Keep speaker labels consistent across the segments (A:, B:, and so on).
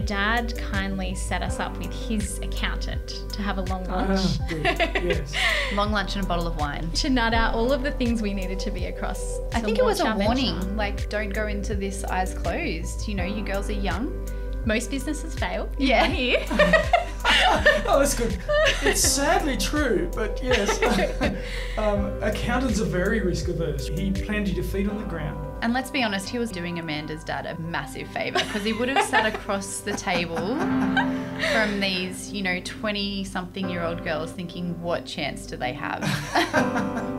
A: dad kindly set us up with his accountant to have a long lunch.
B: Yes.
C: Long lunch and a bottle of wine.
A: To nut out all of the things we needed to be across.
C: I think it was a warning,
A: venture.
C: like, don't go into this eyes closed. You know, you girls are young.
A: Most businesses fail.
C: Yeah.
A: Here.
B: Oh, that's good. It's sadly true, but yes. Accountants are very risk averse. He planted your feet on the ground.
C: And let's be honest, he was doing Amanda's dad a massive favour because he would have sat across the table from these, 20-something-year-old girls thinking, what chance do they have?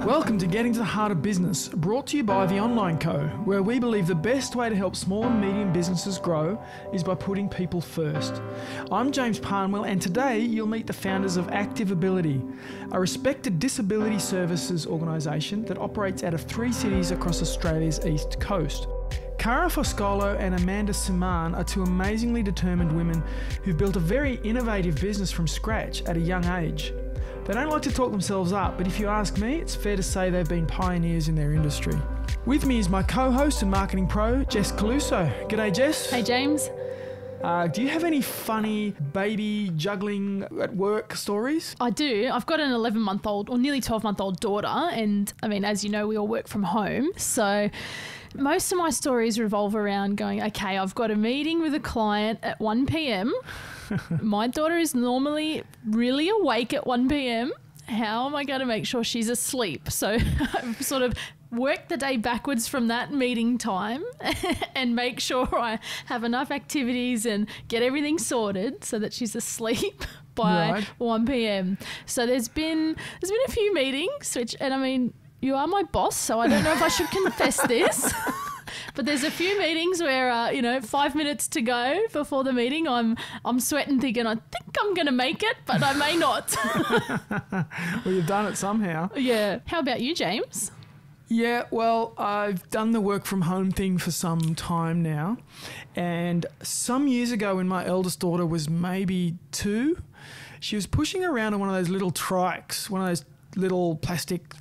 B: Welcome to Getting to the Heart of Business, brought to you by The Online Co, where we believe the best way to help small and medium businesses grow is by putting people first. I'm James Parnwell, and today you'll meet the founders of Active Ability, a respected disability services organisation that operates out of 3 cities across Australia's east coast. Cara Foscholo and Amanda Semaan are 2 amazingly determined women who've built a very innovative business from scratch at a young age. They don't like to talk themselves up, but if you ask me, it's fair to say they've been pioneers in their industry. With me is my co-host and marketing pro, Jess Caluso. G'day, Jess.
A: Hey, James.
B: Do you have any funny baby juggling at work stories?
D: I do. I've got an 11-month-old or nearly 12-month-old daughter, and I mean, as you know, we all work from home. So most of my stories revolve around going, okay, I've got a meeting with a client at 1 p.m. My daughter is normally really awake at 1 p.m. How am I going to make sure she's asleep? So I've sort of work the day backwards from that meeting time and make sure I have enough activities and get everything sorted so that she's asleep by 1 p.m. So there's been a few meetings, and I mean, you are my boss, so I don't know if I should confess this. But there's a few meetings where, 5 minutes to go before the meeting, I'm sweating thinking, I think I'm going to make it, but I may not.
B: Well, you've done it somehow.
D: Yeah. How about you, James?
B: Yeah, well, I've done the work from home thing for some time now. And some years ago when my eldest daughter was maybe 2, she was pushing around on one of those little trikes, one of those little plastic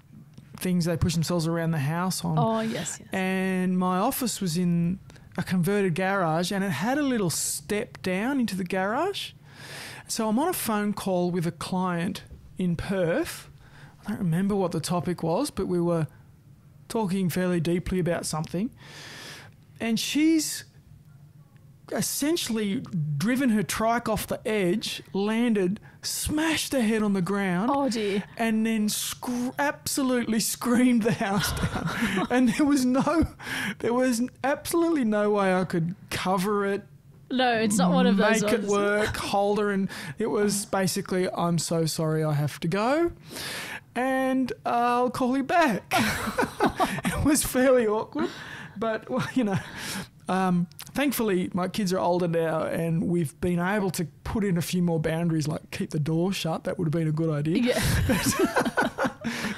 B: things they push themselves around the house on.
D: Oh, yes.
B: And my office was in a converted garage, and it had a little step down into the garage. So I'm on a phone call with a client in Perth. I don't remember what the topic was, but we were talking fairly deeply about something. And she's essentially driven her trike off the edge, landed, smashed her head on the ground.
D: Oh dear.
B: And then absolutely screamed the house down. And there was absolutely no way I could cover it.
D: No, it's not one of those
B: Make it work, hold her, and it was basically, I'm so sorry, I have to go, and I'll call you back. It was fairly awkward, but thankfully my kids are older now, and we've been able to put in a few more boundaries, like keep the door shut. That would have been a good idea.
D: Yeah.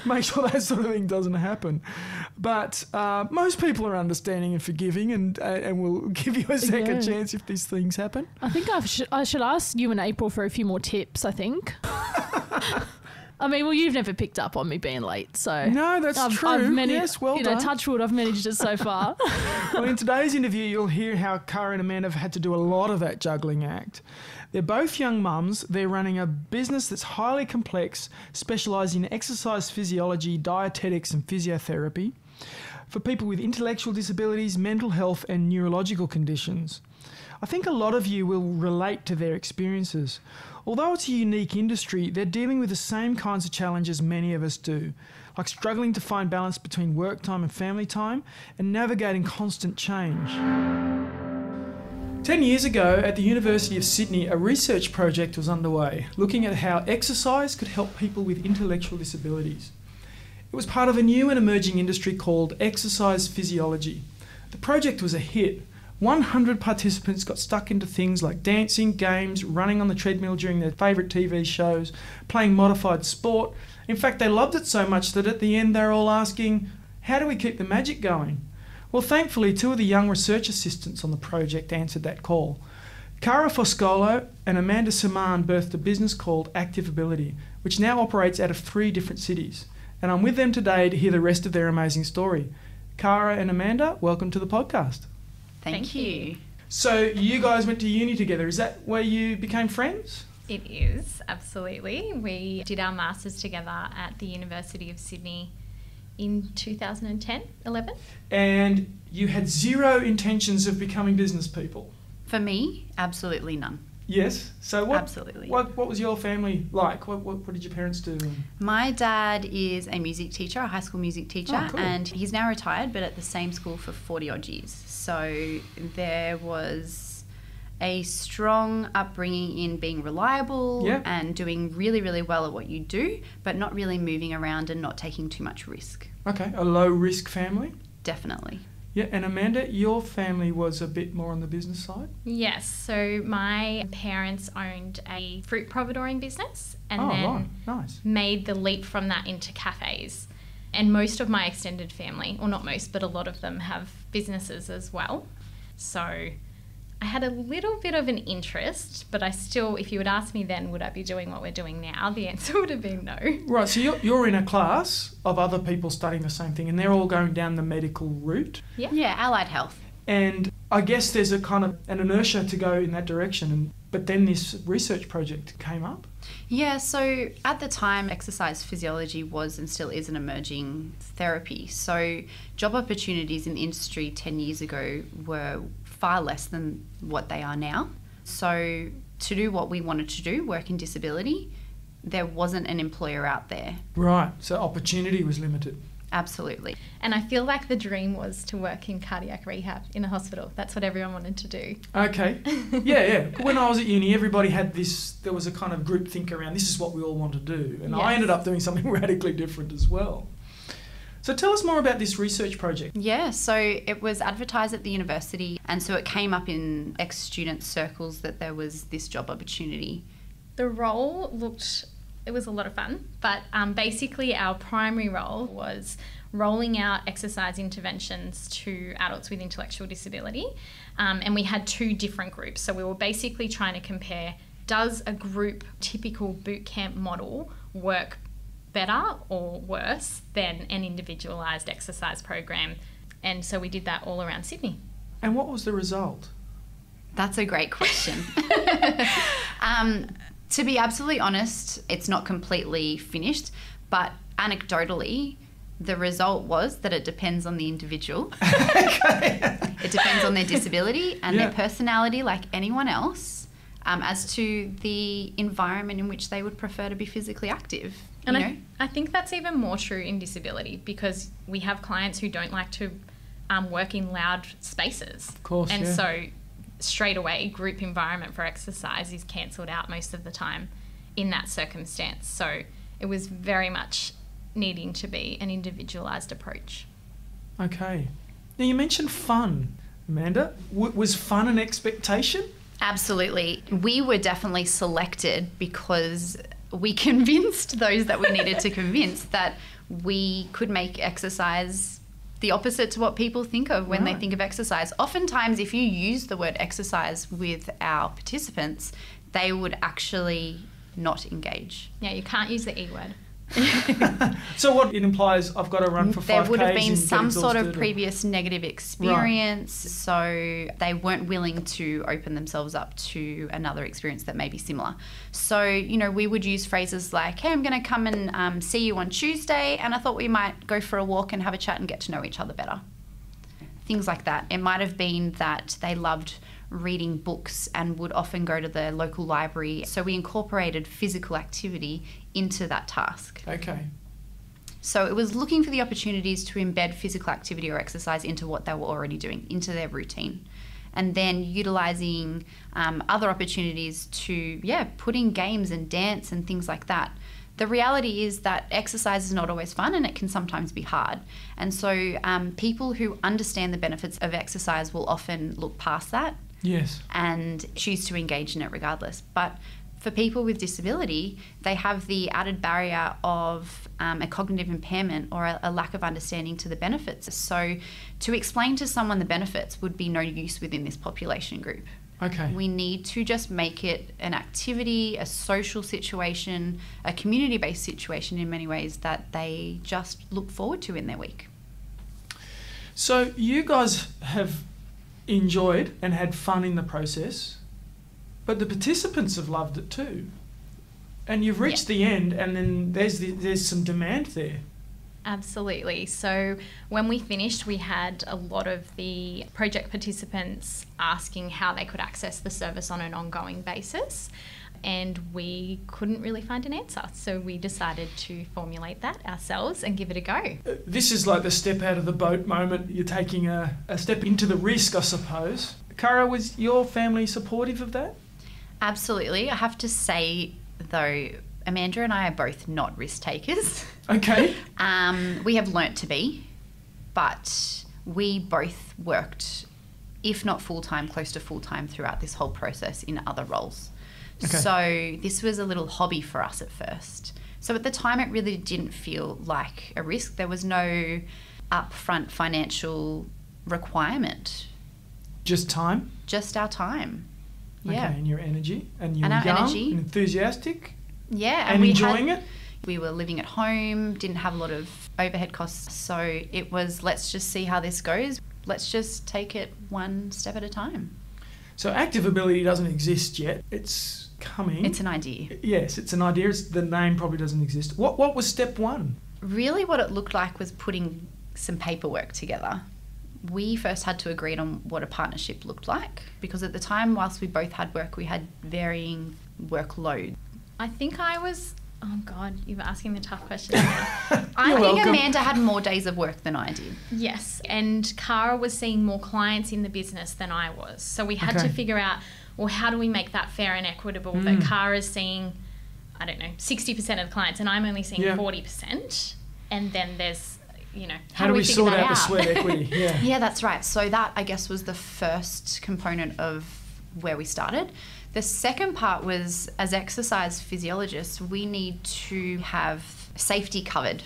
B: Make sure that sort of thing doesn't happen. But most people are understanding and forgiving, and will give you a second chance if these things happen.
D: I think I should ask you and April for a few more tips, I think. I mean, well, you've never picked up on me being late, so...
B: No, that's true. Yes, well done.
D: Touch wood, I've managed it so far.
B: Well, in today's interview, you'll hear how Cara and Amanda have had to do a lot of that juggling act. They're both young mums. They're running a business that's highly complex, specialising in exercise physiology, dietetics and physiotherapy for people with intellectual disabilities, mental health and neurological conditions. I think a lot of you will relate to their experiences. Although it's a unique industry, they're dealing with the same kinds of challenges many of us do, like struggling to find balance between work time and family time and navigating constant change. 10 years ago, at the University of Sydney, a research project was underway, looking at how exercise could help people with intellectual disabilities. It was part of a new and emerging industry called exercise physiology. The project was a hit. 100 participants got stuck into things like dancing, games, running on the treadmill during their favourite TV shows, playing modified sport. In fact, they loved it so much that at the end they were all asking, how do we keep the magic going? Well, thankfully, 2 of the young research assistants on the project answered that call. Cara Foscholo and Amanda Semaan birthed a business called Active Ability, which now operates out of 3 different cities. And I'm with them today to hear the rest of their amazing story. Cara and Amanda, welcome to the podcast.
C: Thank you.
B: So you guys went to uni together. Is that where you became friends?
A: It is, absolutely. We did our masters together at the University of Sydney in 2010, 11.
B: And you had zero intentions of becoming business people?
C: For me, absolutely none.
B: Yes. So
C: Absolutely.
B: What was your family like? What did your parents do?
C: My dad is a music teacher, a high school music teacher,
B: Oh, cool.
C: and he's now retired, but at the same school for 40 odd years. So there was a strong upbringing in being reliable
B: Yeah.
C: and doing really, really well at what you do, but not really moving around and not taking too much risk.
B: Okay, a low risk family.
C: Definitely.
B: Yeah, and Amanda, your family was a bit more on the business side?
A: Yes, so my parents owned a fruit providoring business and
B: Oh,
A: then
B: right, nice.
A: made the leap from that into cafes. And most of my extended family, or not most, but a lot of them have businesses as well. So I had a little bit of an interest, but I still, if you had asked me then, would I be doing what we're doing now? The answer would have been no.
B: Right, so you're in a class of other people studying the same thing and they're all going down the medical route.
C: Yeah, allied health.
B: And I guess there's a kind of an inertia to go in that direction. But then this research project came up.
C: Yeah, so at the time, exercise physiology was and still is an emerging therapy. So job opportunities in the industry 10 years ago were far less than what they are now. So to do what we wanted to do, work in disability, there wasn't an employer out there.
B: Right, so opportunity was limited.
C: Absolutely.
A: And I feel like the dream was to work in cardiac rehab in a hospital. That's what everyone wanted to do.
B: Okay. Yeah. When I was at uni, everybody had this, there was a kind of group think around this is what we all want to do. And I
A: Yes.
B: ended up doing something radically different as well. So tell us more about this research project.
C: Yeah, so it was advertised at the university, and so it came up in ex-student circles that there was this job opportunity.
A: The role it was a lot of fun, but basically our primary role was rolling out exercise interventions to adults with intellectual disability. And we had two different groups. So we were basically trying to compare, does a group typical boot camp model work better or worse than an individualised exercise program? And so we did that all around Sydney.
B: And what was the result?
C: That's a great question. To be absolutely honest, it's not completely finished, but anecdotally, the result was that it depends on the individual. It depends on their disability and their personality, like anyone else, as to the environment in which they would prefer to be physically active.
A: And I think that's even more true in disability, because we have clients who don't like to work in loud spaces.
B: Of course,
A: and so straight away, group environment for exercise is cancelled out most of the time in that circumstance. So it was very much needing to be an individualised approach.
B: Okay. Now you mentioned fun, Amanda. Was fun an expectation?
C: Absolutely. We were definitely selected because we convinced those that we needed to convince that we could make exercise the opposite to what people think of when they think of exercise. Oftentimes, if you use the word exercise with our participants, they would actually not engage.
A: Yeah, you can't use the E word.
B: So what it implies, I've got to run for 5Ks.
C: There would have been
B: and get
C: some sort of
B: exhausted
C: previous negative experience, so they weren't willing to open themselves up to another experience that may be similar. So, we would use phrases like, hey, I'm going to come and see you on Tuesday, and I thought we might go for a walk and have a chat and get to know each other better. Things like that. It might have been that they loved reading books and would often go to the local library. So we incorporated physical activity into that task.
B: Okay.
C: So it was looking for the opportunities to embed physical activity or exercise into what they were already doing, into their routine. And then utilising other opportunities to, put in games and dance and things like that. The reality is that exercise is not always fun and it can sometimes be hard. And so people who understand the benefits of exercise will often look past that.
B: Yes.
C: And choose to engage in it regardless. But for people with disability, they have the added barrier of a cognitive impairment or a lack of understanding to the benefits. So to explain to someone the benefits would be no use within this population group.
B: Okay.
C: We need to just make it an activity, a social situation, a community-based situation in many ways that they just look forward to in their week.
B: So you guys have enjoyed and had fun in the process, but the participants have loved it too. And you've reached the end, and then there's some demand there.
A: Absolutely. So when we finished, we had a lot of the project participants asking how they could access the service on an ongoing basis, and we couldn't really find an answer. So we decided to formulate that ourselves and give it a go.
B: This is like the step out of the boat moment. You're taking a step into the risk, I suppose. Cara, was your family supportive of that?
C: Absolutely. I have to say, though, Amanda and I are both not risk takers.
B: Okay.
C: We have learnt to be, but we both worked, if not full-time, close to full-time throughout this whole process in other roles. Okay. So this was a little hobby for us at first. So at the time, it really didn't feel like a risk. There was no upfront financial requirement.
B: Just time?
C: Just our time.
B: Okay,
C: Yeah.
B: and your energy, and you're
C: And our
B: young,
C: energy.
B: and enthusiastic,
C: Yeah.
B: and
C: we
B: enjoying it.
C: We were living at home, didn't have a lot of overhead costs. So it was, let's just see how this goes. Let's just take it one step at a time.
B: So active ability doesn't exist yet. It's coming.
C: It's an idea.
B: Yes, it's an idea. The name probably doesn't exist. What was step one?
C: Really what it looked like was putting some paperwork together. We first had to agree on what a partnership looked like, because at the time, whilst we both had work, we had varying workload.
A: I think I was... Oh, God, you were asking the tough questions now.
C: I think
B: welcome.
C: Amanda had more days of work than I did.
A: Yes, and Cara was seeing more clients in the business than I was. So we had to figure out, well, how do we make that fair and equitable, that Cara's seeing, I don't know, 60% of the clients and I'm only seeing 40%. And then there's, you know,
B: How do we
A: figure
B: sort
A: that
B: out the sweat equity? Yeah.
C: Yeah, that's right. So that, I guess, was the first component of where we started. The second part was, as exercise physiologists, we need to have safety covered.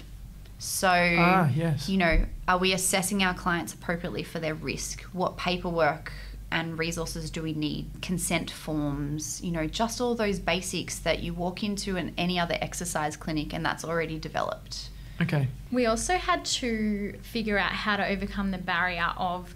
C: So,
B: yes.
C: you know, are we assessing our clients appropriately for their risk? What paperwork and resources do we need? Consent forms, you know, just all those basics that you walk into any other exercise clinic and that's already developed.
B: Okay.
A: We also had to figure out how to overcome the barrier of,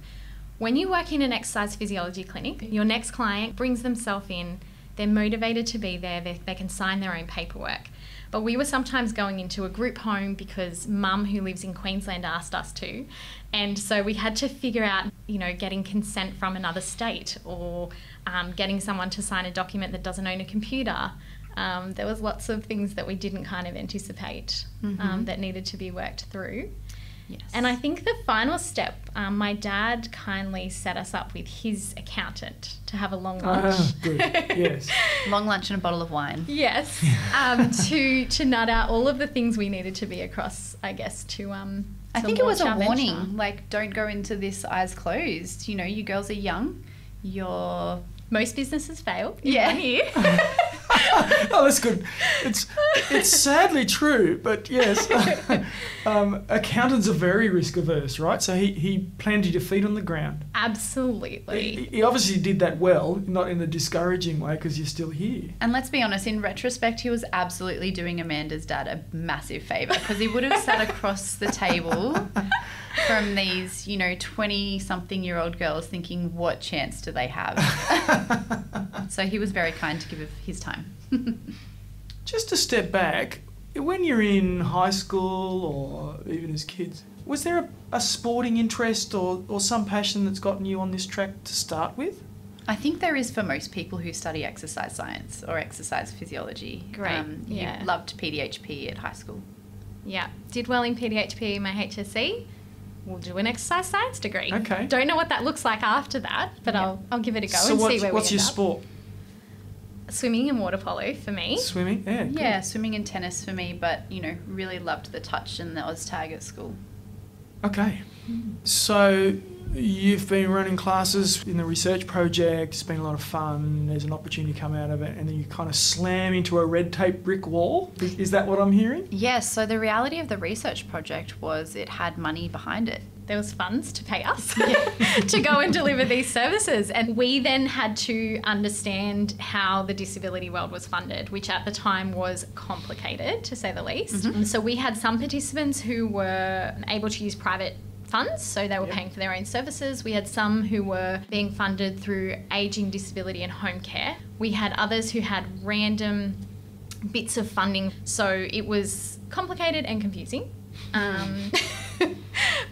A: when you work in an exercise physiology clinic, your next client brings themselves in, they're motivated to be there, they can sign their own paperwork. But we were sometimes going into a group home because mum who lives in Queensland asked us to. And so we had to figure out, you know, getting consent from another state, or getting someone to sign a document that doesn't own a computer. There was lots of things that we didn't kind of anticipate that needed to be worked through.
C: Yes.
A: And I think the final step, my dad kindly set us up with his accountant to have a long lunch.
B: Good. Yes.
C: Long lunch and a bottle of wine.
A: Yes. To nut out all of the things we needed to be across, I guess,
C: I think it was a
A: launch our
C: warning,
A: venture.
C: like, don't go into this eyes closed. You know, you girls are young.
A: Most businesses fail.
C: Yeah.
A: In 1 year.
B: Oh, that's good. It's sadly true, but yes, accountants are very risk averse, right? So he planted your feet on the ground.
A: Absolutely.
B: He obviously did that well, not in a discouraging way, because you're still here.
C: And let's be honest, in retrospect, he was absolutely doing Amanda's dad a massive favour, because he would have sat across the table from these, you know, 20-something-year-old girls thinking, what chance do they have? So he was very kind to give his time.
B: Just to step back, when you're in high school or even as kids, was there a sporting interest or some passion that's gotten you on this track to start with?
C: I think there is for most people who study exercise science or exercise physiology.
A: Great.
C: You loved PDHP at high school.
A: Yeah. Did well in PDHP, my HSC. We'll do an exercise science degree.
B: Okay.
A: Don't know what that looks like after that, but I'll give it a go
B: So
A: and see where
B: what's
A: we
B: your
A: end up.
B: sport?
A: Swimming and water polo for me.
B: Swimming? Yeah. Good.
C: Yeah, swimming and tennis for me, but, you know, really loved the touch and the OzTag at school.
B: Okay. So you've been running classes in the research project, it's been a lot of fun, there's an opportunity to come out of it, and then you kind of slam into a red tape brick wall. Is that what I'm hearing?
C: Yes, so the reality of the research project was it had money behind it.
A: There was funds to pay us to go and deliver these services. And we then had to understand how the disability world was funded, which at the time was complicated, to say the least. So we had some participants who were able to use private funds, so they were paying for their own services. We had some who were being funded through ageing, disability and home care. We had others who had random bits of funding, so it was complicated and confusing.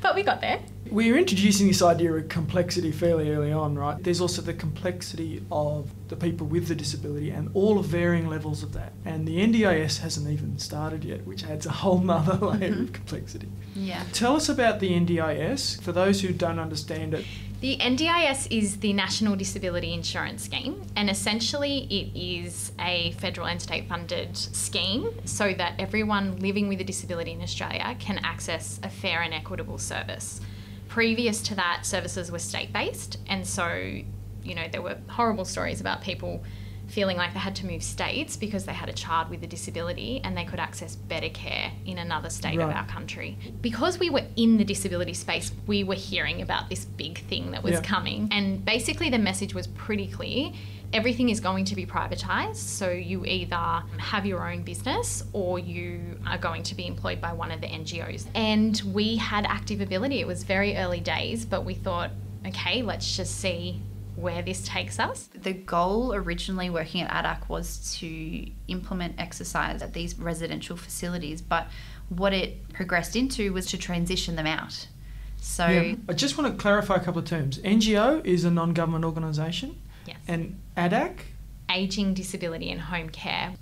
A: But we got there.
B: We were introducing this idea of complexity fairly early on, right? There's also the complexity of the people with the disability and all of varying levels of that. And the NDIS hasn't even started yet, which adds a whole nother layer of complexity.
C: Yeah.
B: Tell us about the NDIS, for those who don't understand it.
A: The NDIS is the National Disability Insurance Scheme, and essentially it is a federal and state funded scheme so that everyone living with a disability in Australia can access a fair and equitable service. Previous to that, services were state-based, and so, you know, there were horrible stories about people feeling like they had to move states because they had a child with a disability and they could access better care in another state of our country. Because we were in the disability space, we were hearing about this big thing that was coming, and basically the message was pretty clear. Everything is going to be privatised, so you either have your own business or you are going to be employed by one of the NGOs. And we had active ability. It was very early days, but we thought, okay, let's just see where this takes us.
C: The goal originally working at ADAC was to implement exercise at these residential facilities, but what it progressed into was to transition them out. So
B: I just want to clarify a couple of terms. NGO is a non-government organisation.
A: Yes.
B: And ADAC?
A: Ageing, disability and home care.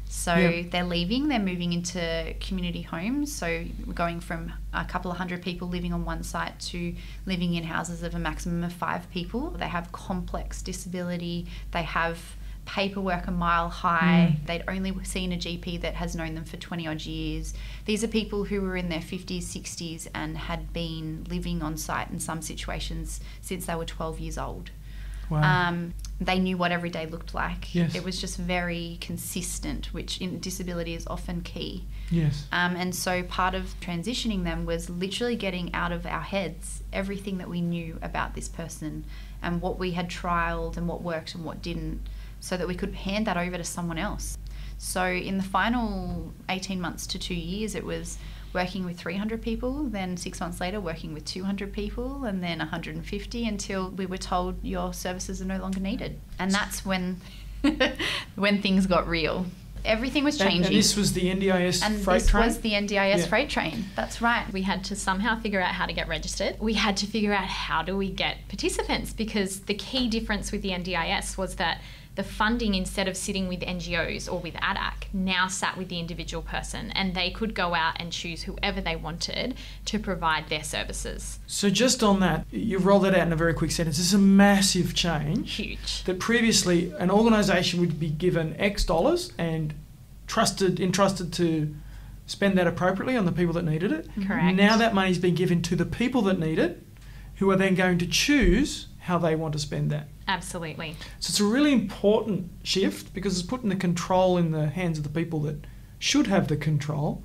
C: So they're leaving, they're moving into community homes. So we're going from a couple of hundred people living on one site to living in houses of a maximum of 5 people. They have complex disability. They have paperwork a mile high. They'd only seen a GP that has known them for 20 odd years. These are people who were in their 50s, 60s and had been living on site in some situations since they were 12 years old.
B: Wow.
C: They knew what every day looked like.
B: Yes.
C: It was just very consistent, which in disability is often key.
B: Yes.
C: And so part of transitioning them was literally getting out of our heads everything that we knew about this person and what we had trialled and what worked and what didn't, so that we could hand that over to someone else. So in the final 18 months to 2 years, it was working with 300 people, then 6 months later working with 200 people, and then 150 until we were told your services are no longer needed. And that's when when things got real. Everything was changing.
B: And this was the NDIS
C: and
B: freight
C: this
B: train?
C: was the NDIS freight train. That's right.
A: We had to somehow figure out how to get registered. We had to figure out how do we get participants, because the key difference with the NDIS was that the funding, instead of sitting with NGOs or with ADAC, now sat with the individual person, and they could go out and choose whoever they wanted to provide their services.
B: So just on that, you've rolled that out in a very quick sentence. This is a massive change.
A: Huge.
B: That previously an organisation would be given X dollars and entrusted to spend that appropriately on the people that needed it.
A: Correct.
B: Now that money's been given to the people that need it, who are then going to choose how they want to spend that.
A: Absolutely.
B: So it's a really important shift because it's putting the control in the hands of the people that should have the control.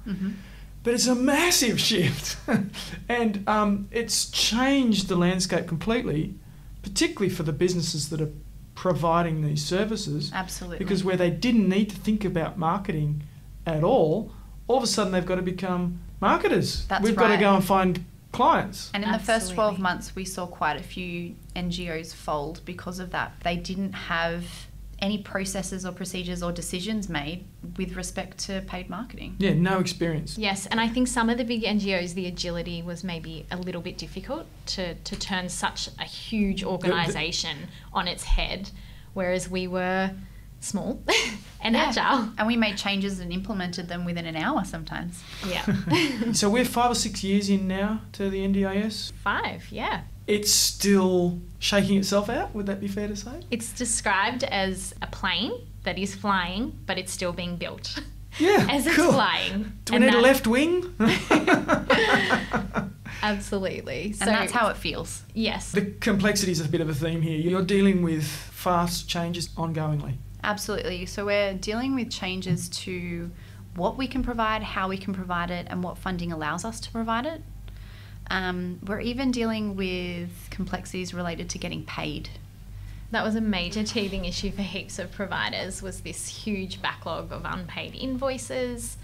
B: But it's a massive shift. And it's changed the landscape completely, particularly for the businesses that are providing these services.
C: Absolutely.
B: Because where they didn't need to think about marketing at all of a sudden they've got to become marketers. We've got to go and find clients.
C: And in the first 12 months, we saw quite a few NGOs fold because of that. They didn't have any processes or procedures or decisions made with respect to paid marketing.
B: Yeah, no experience.
A: Yes, and I think some of the big NGOs, the agility was maybe a little bit difficult to turn such a huge organisation on its head, whereas we were small and agile.
C: And we made changes and implemented them within an hour sometimes.
A: Yeah.
B: So we're 5 or 6 years in now to the NDIS.
A: 5, yeah.
B: It's still shaking itself out, would that be fair to say?
A: It's described as a plane that is flying, but it's still being built.
B: Yeah,
A: as it's
B: cool.
A: flying.
B: Do we need a left wing?
A: Absolutely.
C: And that's how it feels.
A: Yes.
B: The complexity is a bit of a theme here. You're dealing with fast changes ongoingly.
C: Absolutely. So we're dealing with changes to what we can provide, how we can provide it, and what funding allows us to provide it. We're even dealing with complexities related to getting paid.
A: That was a major teething issue for heaps of providers, was this huge backlog of unpaid invoices.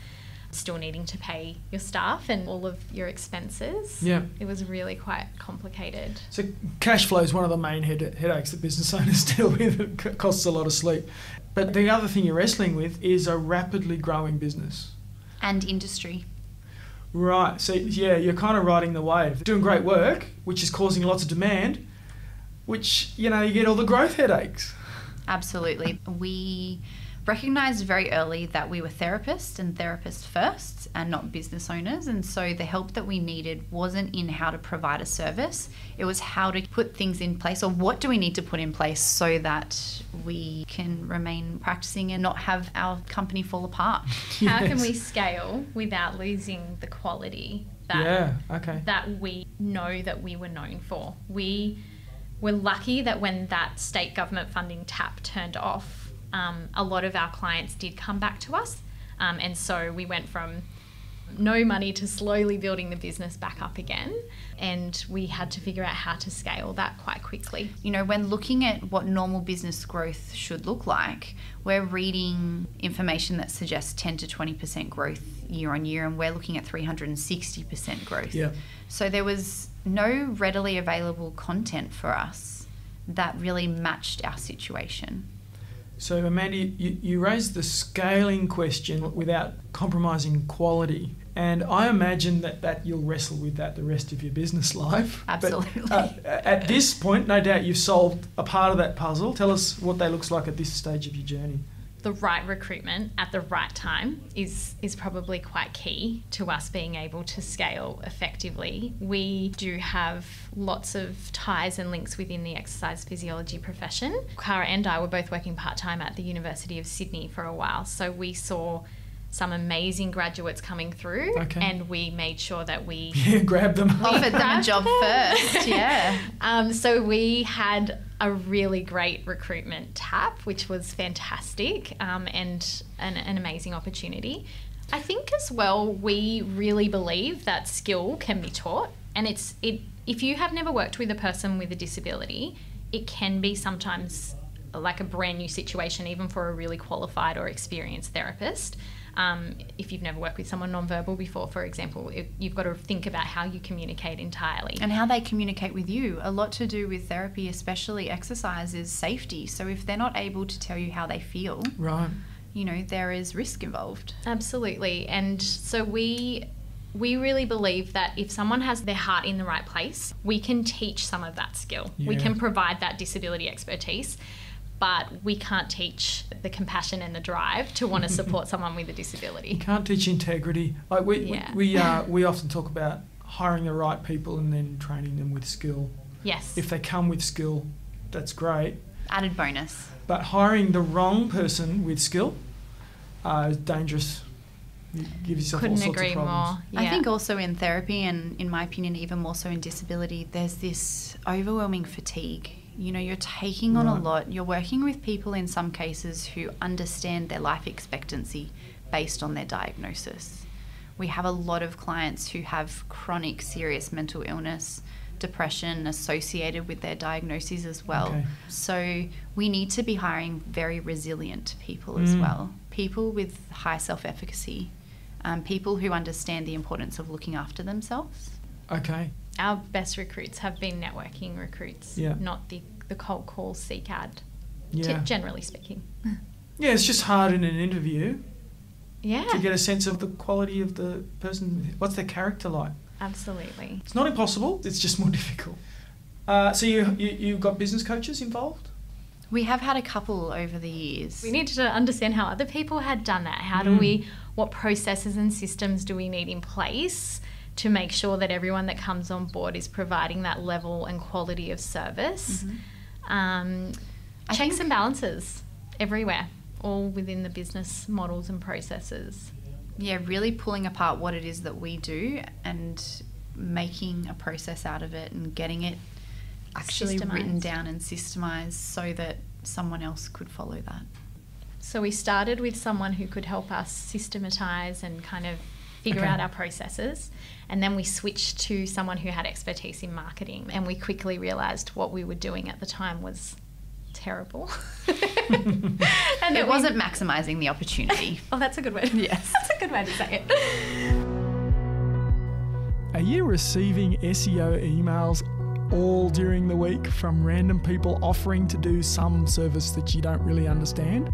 A: still needing to pay your staff and all of your expenses.
B: Yeah.
A: It was really quite complicated.
B: So cash flow is one of the main headaches that business owners deal with. It costs a lot of sleep. But the other thing you're wrestling with is a rapidly growing business.
C: And industry.
B: Right. So, yeah, you're kind of riding the wave. Doing great work, which is causing lots of demand, which, you get all the growth headaches.
C: Absolutely. We recognised very early that we were therapists and therapists first and not business owners. And so the help that we needed wasn't in how to provide a service. It was how to put things in place, or what do we need to put in place so that we can remain practicing and not have our company fall apart.
A: How can we scale without losing the quality that we know that we were known for? We were lucky that when that state government funding tap turned off, a lot of our clients did come back to us. And so we went from no money to slowly building the business back up again. And we had to figure out how to scale that quite quickly.
C: When looking at what normal business growth should look like, we're reading information that suggests 10 to 20% growth year on year, and we're looking at 360% growth.
B: Yeah.
C: So there was no readily available content for us that really matched our situation.
B: So, Amanda, you raised the scaling question without compromising quality. And I imagine that you'll wrestle with that the rest of your business life.
C: Absolutely.
B: But, at this point, no doubt you've solved a part of that puzzle. Tell us what that looks like at this stage of your journey.
A: The right recruitment at the right time is probably quite key to us being able to scale effectively. We do have lots of ties and links within the exercise physiology profession. Cara and I were both working part-time at the University of Sydney for a while, so we saw some amazing graduates coming through, and we made sure that we
B: grab them,
C: offered them a job first. Yeah.
A: So we had a really great recruitment tap, which was fantastic, and an amazing opportunity. I think as well, we really believe that skill can be taught, and if you have never worked with a person with a disability, it can be sometimes like a brand new situation, even for a really qualified or experienced therapist. If you've never worked with someone nonverbal before, for example, you've got to think about how you communicate entirely.
C: And how they communicate with you. A lot to do with therapy, especially exercise, is safety. So if they're not able to tell you how they feel,
B: right,
C: there is risk involved.
A: Absolutely. And so we really believe that if someone has their heart in the right place, we can teach some of that skill. Yeah. We can provide that disability expertise, but we can't teach the compassion and the drive to want to support someone with a disability.
B: You can't teach integrity. Like we often talk about hiring the right people and then training them with skill.
A: Yes.
B: If they come with skill, that's great.
C: Added bonus.
B: But hiring the wrong person with skill is dangerous. You give yourself all sorts of problems.
A: More. Yeah.
C: I think also in therapy, and in my opinion even more so in disability, there's this overwhelming fatigue. You're taking on a lot. You're working with people in some cases who understand their life expectancy based on their diagnosis. We have a lot of clients who have chronic, serious mental illness, depression associated with their diagnoses as well. Okay. So we need to be hiring very resilient people as well. People with high self-efficacy, people who understand the importance of looking after themselves.
B: Okay.
A: Our best recruits have been networking recruits, not the cold call seek ad, generally speaking.
B: Yeah, it's just hard in an interview
A: to
B: get a sense of the quality of the person. What's their character like?
A: Absolutely.
B: It's not impossible, it's just more difficult. So you've got business coaches involved?
C: We have had a couple over the years.
A: We need to understand how other people had done that. What processes and systems do we need in place to make sure that everyone that comes on board is providing that level and quality of service. Checks and balances everywhere, all within the business models and processes.
C: Yeah, really pulling apart what it is that we do and making a process out of it and getting it actually written down and systemized so that someone else could follow that.
A: So we started with someone who could help us systematize and kind of figure out our processes, and then we switched to someone who had expertise in marketing, and we quickly realised what we were doing at the time was terrible.
C: And it wasn't maximising the opportunity.
A: Oh, that's a good word.
C: Yes.
A: That's a a good way to say it.
B: Are you receiving SEO emails all during the week from random people offering to do some service that you don't really understand?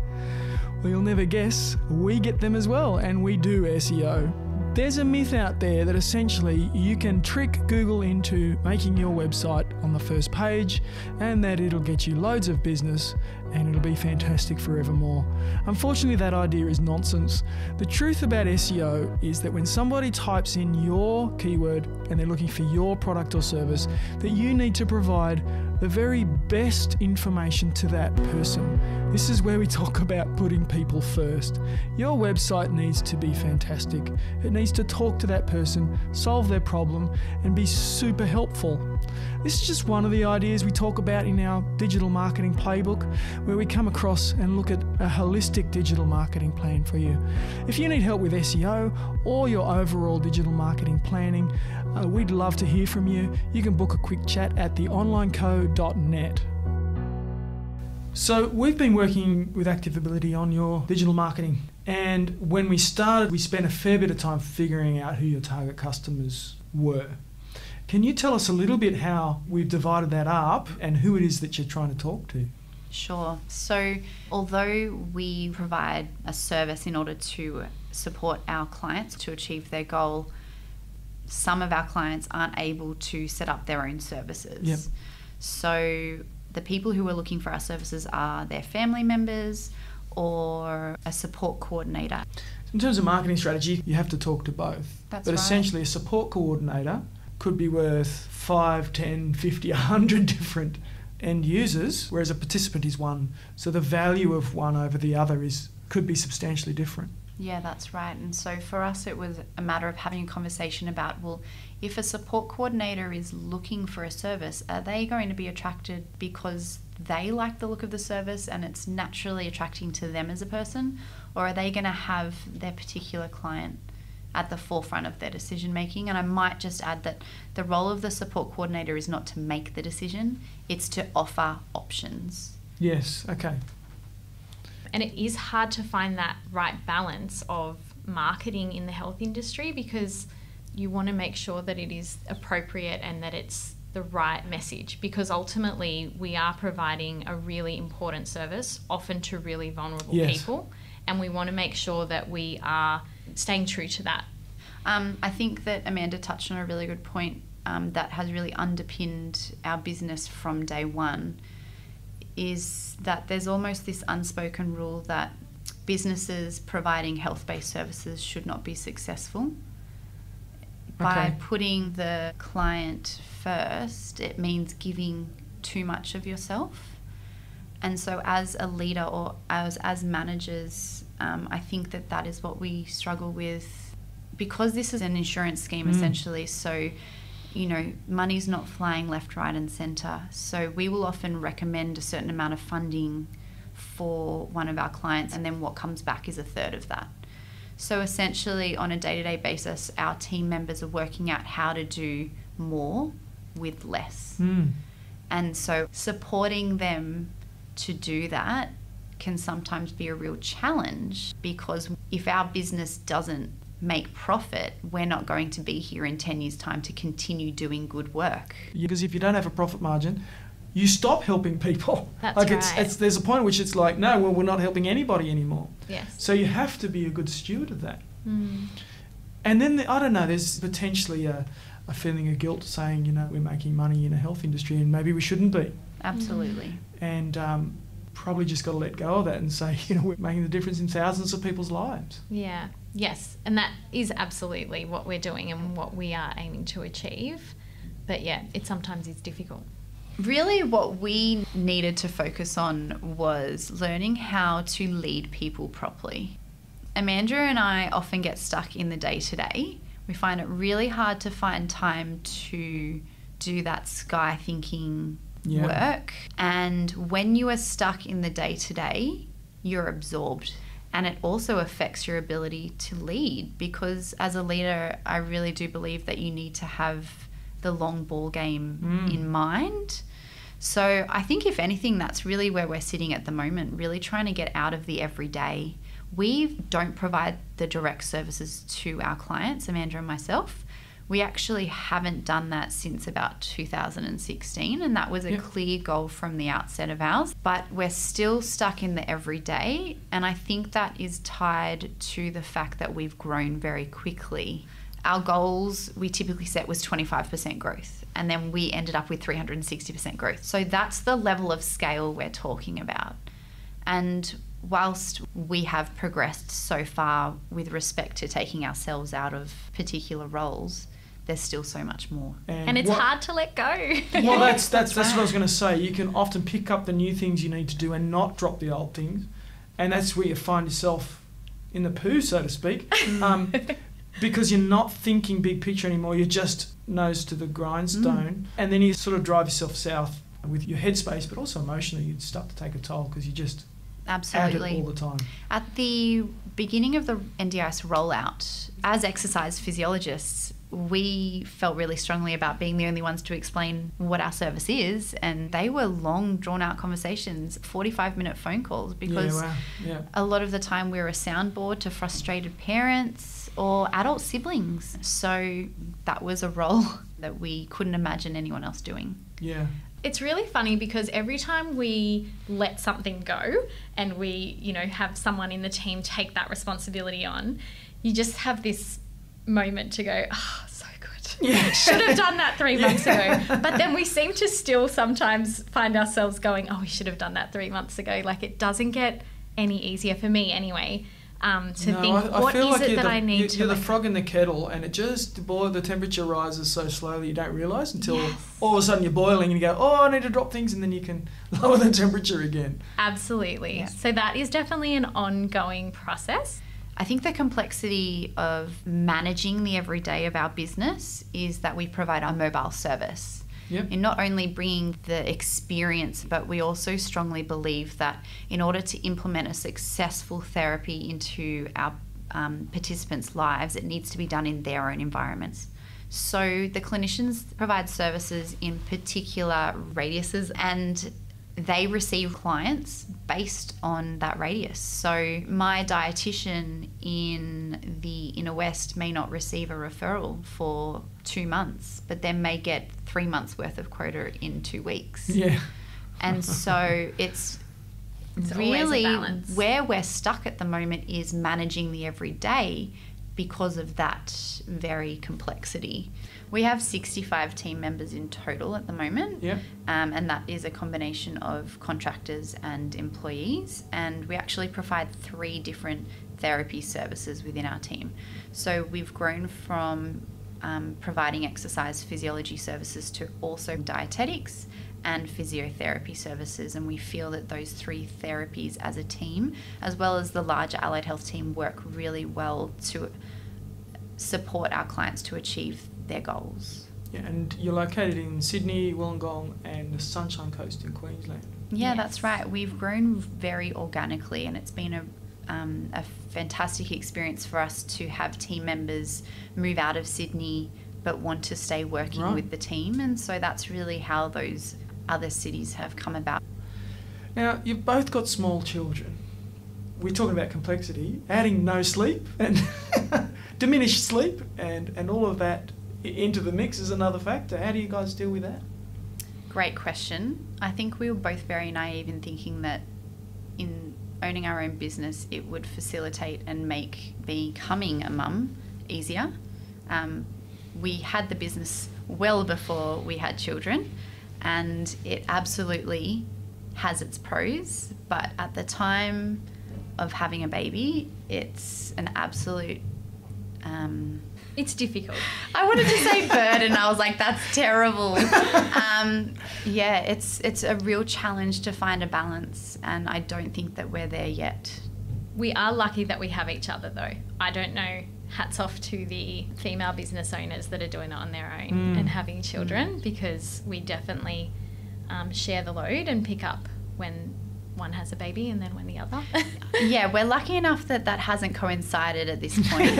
B: Well, you'll never guess, we get them as well, and we do SEO. There's a myth out there that essentially you can trick Google into making your website on the first page and that it'll get you loads of business and it'll be fantastic forevermore. Unfortunately, that idea is nonsense. The truth about SEO is that when somebody types in your keyword and they're looking for your product or service, that you need to provide the very best information to that person. This is where we talk about putting people first. Your website needs to be fantastic. It needs to talk to that person, solve their problem, and be super helpful. This is just one of the ideas we talk about in our digital marketing playbook, where we come across and look at a holistic digital marketing plan for you. If you need help with SEO or your overall digital marketing planning, we'd love to hear from you. You can book a quick chat at theonlineco.net. So we've been working with Activability on your digital marketing, and when we started, we spent a fair bit of time figuring out who your target customers were. Can you tell us a little bit how we've divided that up and who it is that you're trying to talk to?
C: Sure. So although we provide a service in order to support our clients to achieve their goal, some of our clients aren't able to set up their own services.
B: Yep.
C: So the people who are looking for our services are their family members or a support coordinator.
B: In terms of marketing strategy, you have to talk to both.
C: That's
B: but
C: right.
B: Essentially, a support coordinator could be worth 5, 10, 50, 100 different end users, whereas a participant is one. So the value of one over the other could be substantially different.
C: Yeah, that's right. And so for us, it was a matter of having a conversation about, well, if a support coordinator is looking for a service, are they going to be attracted because they like the look of the service and it's naturally attracting to them as a person? Or are they going to have their particular client at the forefront of their decision making? And I might just add that the role of the support coordinator is not to make the decision, it's to offer options.
B: Yes, okay.
A: And it is hard to find that right balance of marketing in the health industry, because you want to make sure that it is appropriate and that it's the right message, because ultimately we are providing a really important service, often to really vulnerable people, and we want to make sure that we are staying true to that.
C: I think that Amanda touched on a really good point that has really underpinned our business from day one, is that there's almost this unspoken rule that businesses providing health-based services should not be successful. By putting the client first, it means giving too much of yourself. And so as a leader or as managers, I think that is what we struggle with, because this is an insurance scheme essentially. So, you know, money's not flying left, right and centre. So we will often recommend a certain amount of funding for one of our clients, and then what comes back is a third of that. So essentially on a day-to-day basis, our team members are working out how to do more with less. And so supporting them to do that can sometimes be a real challenge, because if our business doesn't make profit, we're not going to be here in 10 years' time to continue doing good work.
B: Because if you don't have a profit margin, you stop helping people.
A: That's
B: like
A: right.
B: There's a point at which it's like, no, well, we're not helping anybody anymore.
A: Yes.
B: So you have to be a good steward of that. And then, I don't know, there's potentially a feeling of guilt saying, you know, we're making money in a health industry and maybe we shouldn't be.
C: Absolutely.
B: And probably just got to let go of that and say, you know, we're making the difference in thousands of people's lives.
A: Yeah. Yes. And that is absolutely what we're doing and what we are aiming to achieve. But yeah, it sometimes is difficult.
C: Really what we needed to focus on was learning how to lead people properly. Amanda and I often get stuck in the day-to-day. We find it really hard to find time to do that sky thinking work. And when you are stuck in the day-to-day, you're absorbed. And it also affects your ability to lead, because as a leader, I really do believe that you need to have the long ball game in mind. So I think if anything, that's really where we're sitting at the moment, really trying to get out of the everyday. we don't provide the direct services to our clients, Amanda and myself. We actually haven't done that since about 2016, and that was a clear goal from the outset of ours. But we're still stuck in the everyday, and I think that is tied to the fact that we've grown very quickly. Our goals we typically set was 25% growth, and then we ended up with 360% growth. So that's the level of scale we're talking about. And whilst we have progressed so far with respect to taking ourselves out of particular roles, there's still so much more.
A: And it's hard to let go.
B: Well, that's what I was going to say. You can often pick up the new things you need to do and not drop the old things. And that's where you find yourself in the poo, so to speak, because you're not thinking big picture anymore. You're just nose to the grindstone. And then you sort of drive yourself south with your headspace, but also emotionally you start to take a toll because you just
C: absolutely
B: at it all the time.
C: At the beginning of the NDIS rollout, as exercise physiologists, we felt really strongly about being the only ones to explain what our service is, and they were long drawn out conversations, 45-minute phone calls, because a lot of the time we were a soundboard to frustrated parents or adult siblings. So that was a role that we couldn't imagine anyone else doing.
B: Yeah.
A: It's really funny because every time we let something go and we, have someone in the team take that responsibility on, you just have this moment to go, oh, so good. Yeah. Should have done that 3 months ago. But then we seem to still sometimes find ourselves going, oh, we should have done that 3 months ago. Like, it doesn't get any easier for me anyway. What is it that I need to...
B: You're the frog in the kettle, and it just, the temperature rises so slowly you don't realise until all of a sudden you're boiling and you go, oh, I need to drop things, and then you can lower the temperature again.
A: Absolutely. Yeah. So that is definitely an ongoing process.
C: I think the complexity of managing the everyday of our business is that we provide our mobile service.
B: Yep.
C: In not only bringing the experience, but we also strongly believe that in order to implement a successful therapy into our participants' lives, it needs to be done in their own environments. So the clinicians provide services in particular radiuses, and they receive clients based on that radius. So my dietitian in the Inner West may not receive a referral for 2 months, but then may get 3 months worth of quota in 2 weeks.
B: Yeah.
C: And so it's really where we're stuck at the moment is managing the everyday because of that very complexity. We have 65 team members in total at the moment, and that is a combination of contractors and employees, and we actually provide 3 different therapy services within our team. So we've grown from providing exercise physiology services to also dietetics and physiotherapy services, and we feel that those 3 therapies as a team, as well as the larger allied health team, work really well to support our clients to achieve their goals.
B: Yeah, and you're located in Sydney, Wollongong and the Sunshine Coast in Queensland.
C: Yeah, that's right. We've grown very organically, and it's been a fantastic experience for us to have team members move out of Sydney but want to stay working with the team, and so that's really how those other cities have come about.
B: Now, you've both got small children. We're talking about complexity, adding no sleep and diminished sleep and all of that into the mix is another factor. How do you guys deal with that?
C: Great question. I think we were both very naive in thinking that in owning our own business, it would facilitate and make becoming a mum easier. We had the business well before we had children, and it absolutely has its pros, but at the time of having a baby, it's an absolute...
A: It's difficult.
C: I wanted to say burden. I was like, that's terrible. It's a real challenge to find a balance, and I don't think that we're there yet.
A: We are lucky that we have each other, though. I don't know. Hats off to the female business owners that are doing it on their own and having children, because we definitely share the load and pick up when one has a baby and then when the other.
C: Yeah, we're lucky enough that that hasn't coincided at this point.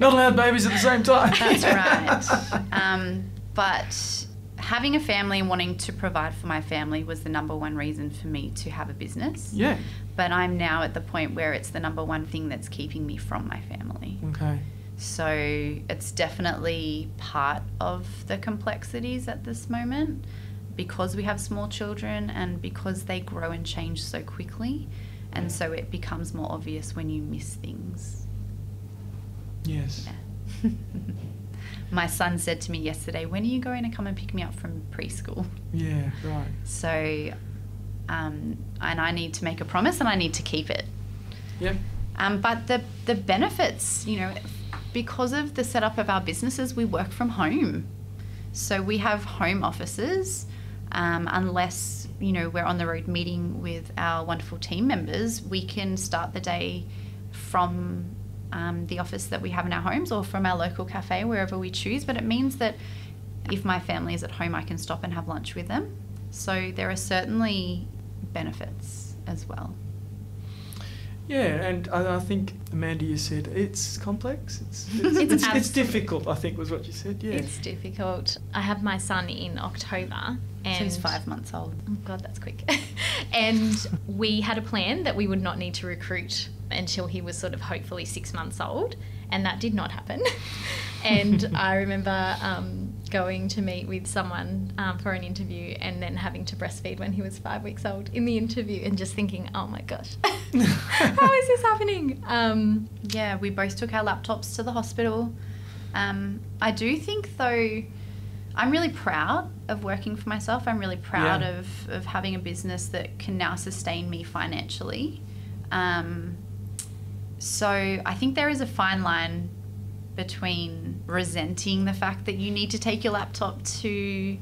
B: Not allowed babies at the same time.
C: That's right. But having a family and wanting to provide for my family was the number one reason for me to have a business.
B: Yeah.
C: But I'm now at the point where it's the number one thing that's keeping me from my family.
B: Okay.
C: So it's definitely part of the complexities at this moment, because we have small children and because they grow and change so quickly. And so it becomes more obvious when you miss things.
B: Yes.
C: Yeah. My son said to me yesterday, when are you going to come and pick me up from preschool?
B: Yeah, right.
C: So, and I need to make a promise and I need to keep it.
B: Yep.
C: But the benefits, you know, because of the setup of our businesses, we work from home. So we have home offices, unless, you know, we're on the road meeting with our wonderful team members, we can start the day from the office that we have in our homes or from our local cafe, wherever we choose. But it means that if my family is at home, I can stop and have lunch with them. So there are certainly benefits as well.
B: Yeah, and I think, Amanda, you said it's complex. It's difficult, I think was what you said. Yeah.
A: It's difficult. I have my son in October. And
C: So he's 5 months old.
A: Oh God, that's quick. And we had a plan that we would not need to recruit until he was sort of hopefully 6 months old, and that did not happen. And I remember going to meet with someone for an interview and then having to breastfeed when he was 5 weeks old in the interview, and just thinking, oh my gosh, how is this happening?
C: Yeah, we both took our laptops to the hospital. I do think, though, I'm really proud of working for myself. I'm really proud of having a business that can now sustain me financially. So I think there is a fine line between resenting the fact that you need to take your laptop to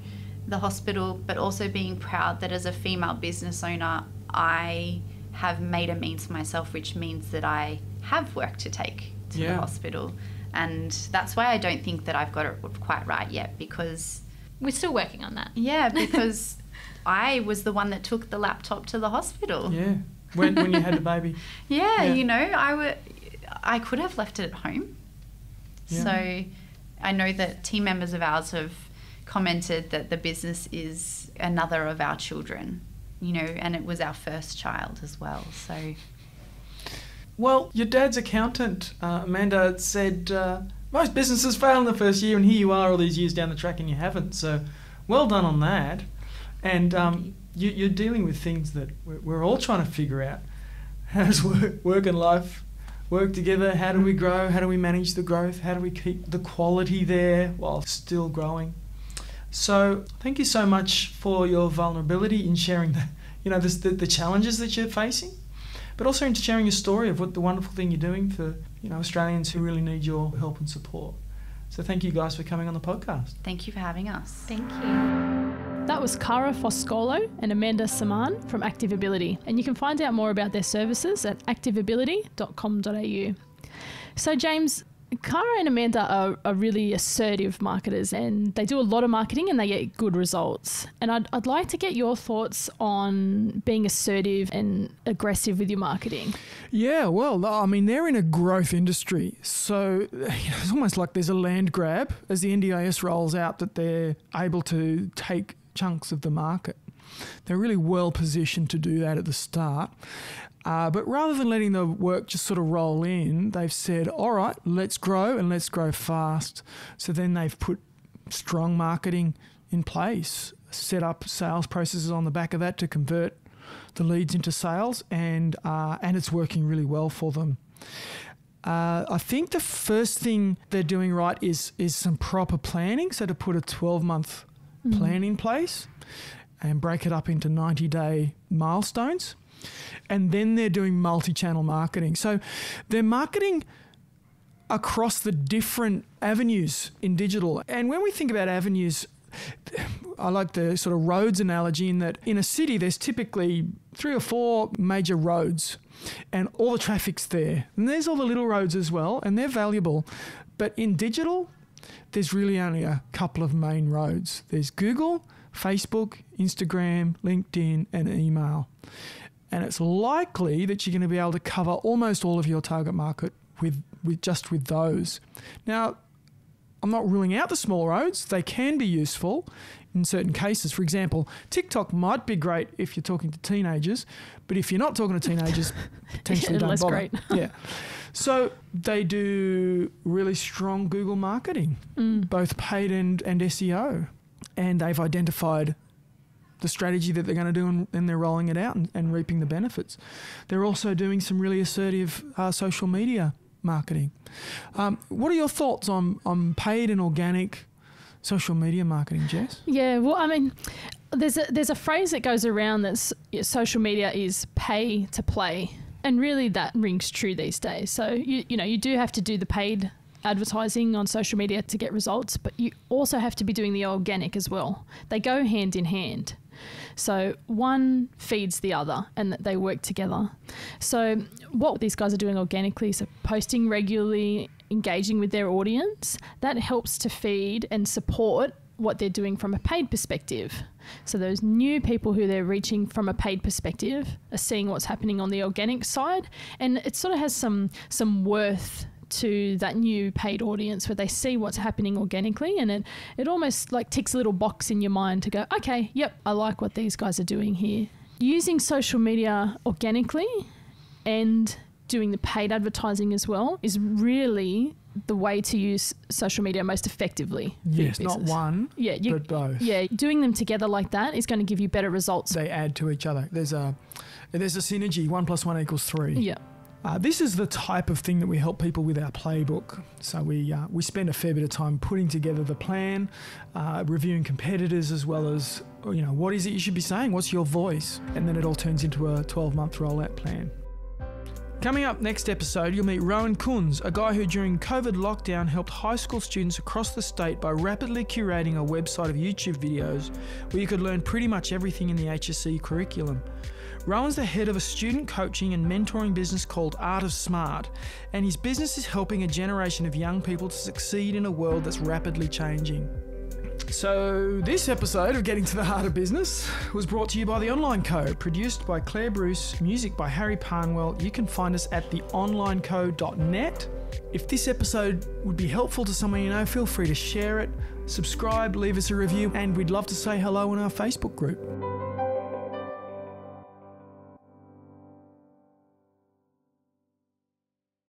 C: the hospital, but also being proud that as a female business owner, I have made a means for myself, which means that I have work to take to the hospital. And that's why I don't think that I've got it quite right yet, because...
A: We're still working on that.
C: Yeah, because I was the one that took the laptop to the hospital.
B: Yeah, when you had the baby.
C: Yeah, you know, I could have left it at home. Yeah. So I know that team members of ours have commented that the business is another of our children, you know, and it was our first child as well. So...
B: Well, your dad's accountant, Amanda, said most businesses fail in the first year, and here you are all these years down the track and you haven't. So well done on that. And you're dealing with things that we're all trying to figure out. How does work and life work together? How do we grow? How do we manage the growth? How do we keep the quality there while still growing? So thank you so much for your vulnerability in sharing the challenges that you're facing, but also in sharing your story of what the wonderful thing you're doing for Australians who really need your help and support. So thank you guys for coming on the podcast.
C: Thank you for having us.
A: Thank you.
D: That was Cara Foscholo and Amanda Semaan from Active Ability, and you can find out more about their services at activeability.com.au. So James, Cara and Amanda are really assertive marketers, and they do a lot of marketing and they get good results. And I'd like to get your thoughts on being assertive and aggressive with your marketing.
B: Yeah, well, I mean, they're in a growth industry. So it's almost like there's a land grab as the NDIS rolls out, that they're able to take chunks of the market. They're really well positioned to do that at the start. But rather than letting the work just sort of roll in, they've said, all right, let's grow and let's grow fast. So then they've put strong marketing in place, set up sales processes on the back of that to convert the leads into sales, and it's working really well for them. I think the first thing they're doing right is some proper planning. So to put a 12-month plan in place and break it up into 90-day milestones. And then they're doing multi-channel marketing. So they're marketing across the different avenues in digital. And when we think about avenues, I like the sort of roads analogy, in that in a city there's typically 3 or 4 major roads and all the traffic's there. And there's all the little roads as well, and they're valuable. But in digital, there's really only a couple of main roads. There's Google, Facebook, Instagram, LinkedIn, and email. And it's likely that you're going to be able to cover almost all of your target market with those. Now, I'm not ruling out the small roads. They can be useful in certain cases. For example, TikTok might be great if you're talking to teenagers, but if you're not talking to teenagers, potentially don't bother. Great. Yeah. So they do really strong Google marketing, both paid and SEO, and they've identified the strategy that they're going to do, and they're rolling it out and reaping the benefits. They're also doing some really assertive social media marketing. What are your thoughts on paid and organic social media marketing, Jess?
D: Yeah, well, I mean, there's a phrase that goes around that social media is pay to play, and really that rings true these days. So you do have to do the paid advertising on social media to get results, but you also have to be doing the organic as well. They go hand in hand. So one feeds the other and they work together. So what these guys are doing organically is posting regularly, engaging with their audience. That helps to feed and support what they're doing from a paid perspective. So those new people who they're reaching from a paid perspective are seeing what's happening on the organic side, and it sort of has some worth to that new paid audience where they see what's happening organically, and it almost like ticks a little box in your mind to go, okay, yep, I like what these guys are doing here. Using social media organically and doing the paid advertising as well is really the way to use social media most effectively.
B: Yes, not one, but both.
D: Yeah, doing them together like that is going to give you better results.
B: They add to each other. There's a synergy. 1 + 1 = 3.
D: Yeah.
B: This is the type of thing that we help people with our playbook. So we spend a fair bit of time putting together the plan, reviewing competitors, as well as what is it you should be saying, what's your voice, and then it all turns into a 12-month rollout plan. Coming up next episode, you'll meet Rowan Kunz, a guy who during COVID lockdown helped high school students across the state by rapidly curating a website of YouTube videos where you could learn pretty much everything in the HSC curriculum. Rowan's the head of a student coaching and mentoring business called Art of Smart, and his business is helping a generation of young people to succeed in a world that's rapidly changing. So this episode of Getting to the Heart of Business was brought to you by The Online Co, produced by Claire Bruce, music by Harry Parnwell. You can find us at theonlineco.net. If this episode would be helpful to someone you know, feel free to share it, subscribe, leave us a review, and we'd love to say hello in our Facebook group.